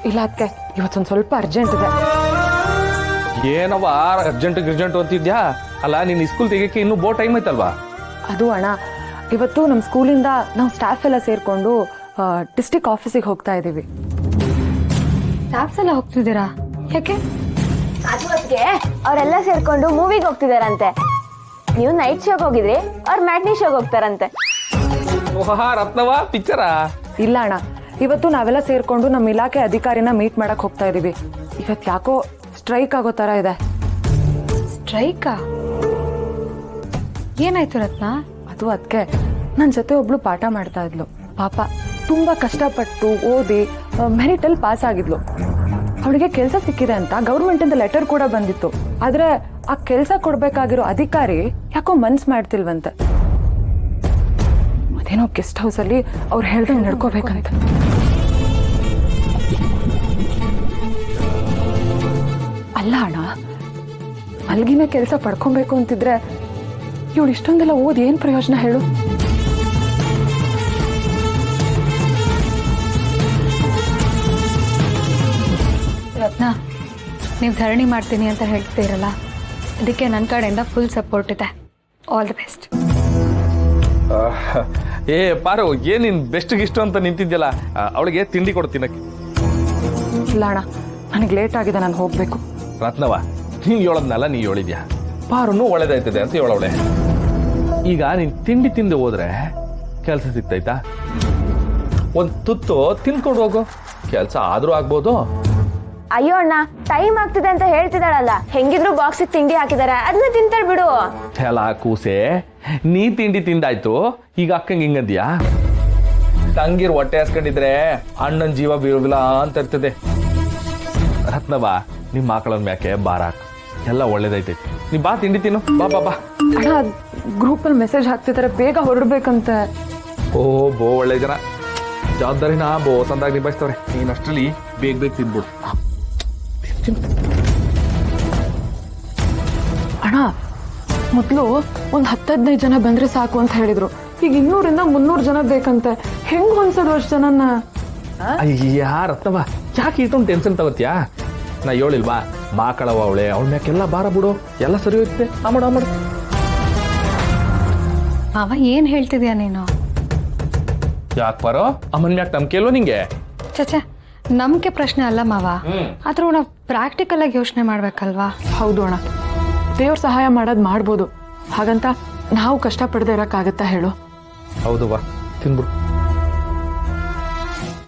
ಇಲ್ಲ ಅದಕ್ಕೆ ಇವತ್ತೊಂದು ಸ್ವಲ್ಪ ಅರ್ಜೆಂಟ್ ಇದೆ. ಏನವ ಅರ್ಜೆಂಟ್ ಅಂತಿದ್ಯಾ? ಅಲ್ಲ ನೀನ್ ಸ್ಕೂಲ್ ತೆಗಿಯಕ್ಕೆ ಇನ್ನೂ ಟೈಮ್ ಐತಲ್ವಾ? ಅದು ಅಣ್ಣ, ಇವತ್ತು ನಮ್ಮ ಸ್ಕೂಲಿಂದ ನಾವು ಸ್ಟಾಫ್ ಎಲ್ಲ ಸೇರ್ಕೊಂಡು ಡಿಸ್ಟ್ರಿಕ್ಟ್ ಆಫೀಸಿಗೆ ಹೋಗ್ತಾ ಇದ್ದೀವಿ. ಸ್ಟಾಫ್ಸ್ ಎಲ್ಲ ಹೋಗ್ತಿದ್ದೀರಾ? ಯಾಕೆ? ಅದಕ್ಕೆ ಅವರೆಲ್ಲ ಸೇರ್ಕೊಂಡು ಮೂವಿಗೆ ಹೋಗ್ತಿದಾರಂತೆ. ನೀವು ನೈಟ್ ಶೋಗೆ ಹೋಗಿದ್ರಿ, ಅವ್ರು ಮ್ಯಾಟ್ನಿ ಶೋಗೆ ಹೋಗ್ತಾರಂತೆ. ರತ್ನವ ಪಿಕ್ಚರಾ? ಇಲ್ಲ ಅಣ್ಣ, ಇವತ್ತು ನಾವೆಲ್ಲ ಸೇರ್ಕೊಂಡು ನಮ್ಮ ಇಲಾಖೆ ಅಧಿಕಾರಿನ ಮೀಟ್ ಮಾಡಕ್ ಹೋಗ್ತಾ ಇದೀವಿ. ಇವತ್ತು ಯಾಕೋ ಸ್ಟ್ರೈಕ್ ಆಗೋ ತರ ಇದೆ. ಸ್ಟ್ರೈಕಾ? ಏನಾಯ್ತು ರತ್ನ? ಅದು ಅದಕ್ಕೆ ನನ್ನ ಜೊತೆ ಒಬ್ಳು ಪಾಠ ಮಾಡ್ತಾ ಇದ್ಲು. ಪಾಪ ತುಂಬಾ ಕಷ್ಟಪಟ್ಟು ಓದಿ ಮೆರಿಟಲ್ಲಿ ಪಾಸ್ ಆಗಿದ್ಲು. ಅವಳಿಗೆ ಕೆಲಸ ಸಿಕ್ಕಿದೆ ಅಂತ ಗೌರ್ಮೆಂಟ್ ಇಂದ ಲೆಟರ್ ಕೂಡ ಬಂದಿತ್ತು. ಆದ್ರೆ ಆ ಕೆಲಸ ಕೊಡ್ಬೇಕಾಗಿರೋ ಅಧಿಕಾರಿ ಯಾಕೋ ಮನ್ಸ್ ಮಾಡ್ತಿಲ್ವಂತೆ. ಅದೇನೋ ಗೆಸ್ಟ್ ಹೌಸ್ ಅಲ್ಲಿ ಅವ್ರು ಹೇಳ್ದಂಗೆ ನಡ್ಕೋಬೇಕಂತ. ಅಲ್ಲ ಅಣ್ಣ, ಮಲ್ಗಿನ ಕೆಲಸ ಪಡ್ಕೊಬೇಕು ಅಂತಿದ್ರೆ ಇವಳು ಇಷ್ಟೊಂದೆಲ್ಲ ಓದಿ ಏನ್ ಪ್ರಯೋಜನ ಹೇಳು? ರತ್ನ, ನೀವು ಧರಣಿ ಮಾಡ್ತೀನಿ ಅಂತ ಹೇಳ್ತೀರಲ್ಲ, ಅದಕ್ಕೆ ನನ್ನ ಕಡೆಯಿಂದ ಫುಲ್ ಸಪೋರ್ಟ್ ಇದೆ. All the best. ಏ ಪಾರು, ಏನ್ ನೀನ್ ಬೆಸ್ಟ್ ಗಿಷ್ಟು ಅಂತ ನಿಂತಿದ್ಯಲ್ಲ, ಅವಳಿಗೆ ತಿಂಡಿ ಕೊಡ್ತೀನಕ್ಕೆ. ಇಲ್ಲ ಅಣ್ಣ, ನನಗೆ ಲೇಟ್ ಆಗಿದೆ, ನಾನು ಹೋಗ್ಬೇಕು. ರತ್ನವ, ನೀನ್ ಹೇಳದ್ನಲ್ಲ ನೀ ಹೇಳಿದ್ಯಾ, ಪಾರುನು ಒಳ್ಳೇದಾಯ್ತದೆ ಅಂತ ಹೇಳವಳೆ. ಈಗ ನೀನ್ ತಿಂಡಿ ತಿಂದು ಹೋದ್ರೆ ಕೆಲಸ ಸಿಗ್ತೈತಾ? ಒಂದ್ ತುತ್ತು ತಿನ್ಕೊಂಡು ಹೋಗು, ಕೆಲಸ ಆದ್ರೂ ಆಗ್ಬೋದು. ಅಯ್ಯೋ ಅಣ್ಣ, ಟೈಮ್ ಆಗ್ತಿದೆ ಅಂತ ಹೇಳ್ತಿದಾಳಲ್ಲ, ಹೆಂಗಿದ್ರು ಬಾಕ್ಸಿಗೆ ತಿಂಡಿ ಹಾಕಿದಾರೆ, ಅದನ್ನ ತಿಂತಾಳ್ ಬಿಡು. ಎಲ್ಲ ಕೂಸೆ, ನೀ ತಿಂಡಿ ತಿಂದಾಯ್ತು, ಈಗ ಅಕ್ಕಂಗೆ ಹಿಂಗಂದ್ಯಾ? ತಂಗಿರ್ ಹೊಟ್ಟೆ ಹಾಸ್ಕೊಂಡಿದ್ರೆ ಅಣ್ಣನ್ ಜೀವ ಬೀಳೋದಿಲ್ಲ ಅಂತ ಇರ್ತದೆ. ರತ್ನವ, ನಿಮ್ ಮಕ್ಕಳನ್ ಮ್ಯಾಕೆ ಬಾರ ಹಾಕು, ಎಲ್ಲ ಒಳ್ಳೇದೈತೈತಿ. ನೀ ಬಾ ತಿಂಡಿ ತಿನ್ನು, ಬಾ ಬಾ ಬಾ. ಅಣ್ಣ, ಗ್ರೂಪಲ್ಲಿ ಮೆಸೇಜ್ ಹಾಕ್ತಿದ್ದಾರೆ, ಬೇಗ ಹೊರಡ್ಬೇಕಂತೆ. ಬೋ ಒಳ್ಳೆ ಜನ, ಜವಾಬ್ದಾರಿನ ಸಂದಾಗಿ ನಿಭಾಯಿಸ್ತವ್ರೆ. ನೀನ್ ಅಷ್ಟರಲ್ಲಿ ಬೇಗ ತಿಂದ್ಬಿಡು. ಅಣ್ಣ, ಮೊದಲು ಒಂದು 10-15 ಜನ ಬಂದ್ರೆ ಸಾಕು ಅಂತ ಹೇಳಿದ್ರು. ಈಗ 200-300 ಜನ ಬೇಕಂತೆ. ಹೆಂಗ್ ಹೊಂದ್ಸೋದು ಅಷ್ಟು ಜನನ್ನ? ಅಯ್ಯ ರತ್ನವ, ಯಾಕೆ ಇಷ್ಟೊಂದು ಟೆನ್ಷನ್ ತಗೋತ್ಯಾ? ನಾ ಹೇಳಿಲ್ವಾ, ಮಾಕಳವ ಅವಳೆ, ಅವಳ ಮ್ಯಾಕೆಲ್ಲ ಬಾರ ಬಿಡು, ಎಲ್ಲ ಸರಿ ಹೋಗುತ್ತೆ. ಆಮಾಡು. ಮಾವ, ಏನ್ ಹೇಳ್ತಿದ್ಯಾ ನೀನು? ಯಾಕೆ ಬಾರೋ, ಅಮ್ಮನ್ ಮ್ಯಾಕ್ ನಂಬಿಕೆ ಇಲ್ವೋ ನಿಂಗೆ? ಚಚೆ, ನಂಬಿಕೆ ಪ್ರಶ್ನೆ ಅಲ್ಲ ಮಾವ, ಆದ್ರೂ ನಾವು ಪ್ರಾಕ್ಟಿಕಲ್ ಆಗಿ ಯೋಚನೆ ಮಾಡ್ಬೇಕಲ್ವಾ? ಹೌದು ಅಣ್ಣ, ದೇವ್ರ ಸಹಾಯ ಮಾಡೋದು ಮಾಡ್ಬೋದು, ಹಾಗಂತ ನಾವು ಕಷ್ಟಪಡದೆ ಇರಕ್ಕಾಗತ್ತಾ ಹೇಳು? ಹೌದು ಬಾ, ತಿನ್ಬಿಡು.